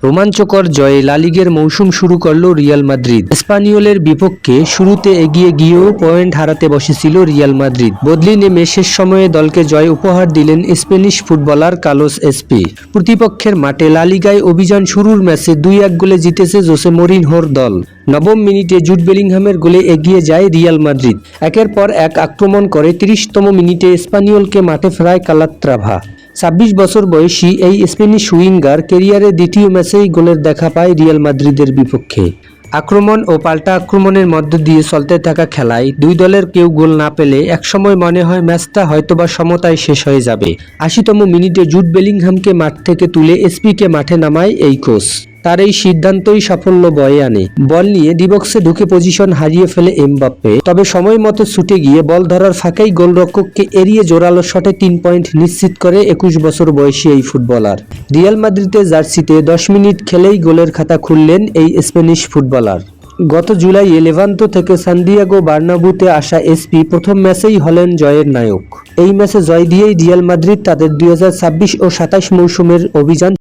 রোমাঞ্চকর জয়ে লা লিগার মৌসুম শুরু করল রিয়াল মাদ্রিদ। স্পানিওলের বিপক্ষে শুরুতে এগিয়ে গিয়েও পয়েন্ট হারাতে বসেছিল রিয়াল মাদ্রিদ। বদলি নেমে শেষ সময়ে দলকে জয় উপহার দিলেন স্প্যানিশ ফুটবলার কার্লোস এসপি। প্রতিপক্ষের মাঠে লা লিগায় অভিযান শুরুর ম্যাচে 2-1 গোলে জিতেছে জোসে মরিনহোর দল। নবম মিনিটে জুড বেলিংহামের গোলে এগিয়ে যায় রিয়াল মাদ্রিদ। একের পর এক আক্রমণ করে 30তম মিনিটে স্পানিওলকে মাঠে ফেরায় কালাত্রাভা। 26 বছর বয়সী এই স্প্যানিশ উইঙ্গার ক্যারিয়ারে দ্বিতীয় ম্যাচেই গোলের দেখা পায় রিয়াল মাদ্রিদের বিপক্ষে। আক্রমণ ও পাল্টা আক্রমণের মধ্য দিয়ে চলতে থাকা খেলায় দুই দলের কেউ গোল না পেলে একসময় মনে হয় ম্যাচটা হয়তোবা সমতায় শেষ হয়ে যাবে। 80তম মিনিটে জুড বেলিংহামকে মাঠ থেকে তুলে এসপিকে মাঠে নামায় এই কোচ। তার এই সিদ্ধান্তই সাফল্য বয়ে আনে। বল নিয়ে ডিবক্সে ঢুকে পজিশন হারিয়ে ফেলে এমবাপ্পে, তবে সময় মতো ছুটে গিয়ে বল ধরার ফাঁকেই গোলরক্ষককে এড়িয়ে জোরালো শটে 3 পয়েন্ট নিশ্চিত করে 21 বছর বয়সী এই ফুটবলার। রিয়াল মাদ্রিদের জার্সিতে 10 মিনিট খেলেই গোলের খাতা খুললেন এই স্প্যানিশ ফুটবলার। গত জুলাইয়ে লেভান্তো থেকে সান্তিয়াগো বার্নাব্যুতে আসা এসপি প্রথম ম্যাচেই হলেন জয়ের নায়ক। এই ম্যাচে জয় দিয়েই রিয়াল মাদ্রিদ তাদের 2026 ও 27 মৌসুমের অভিযান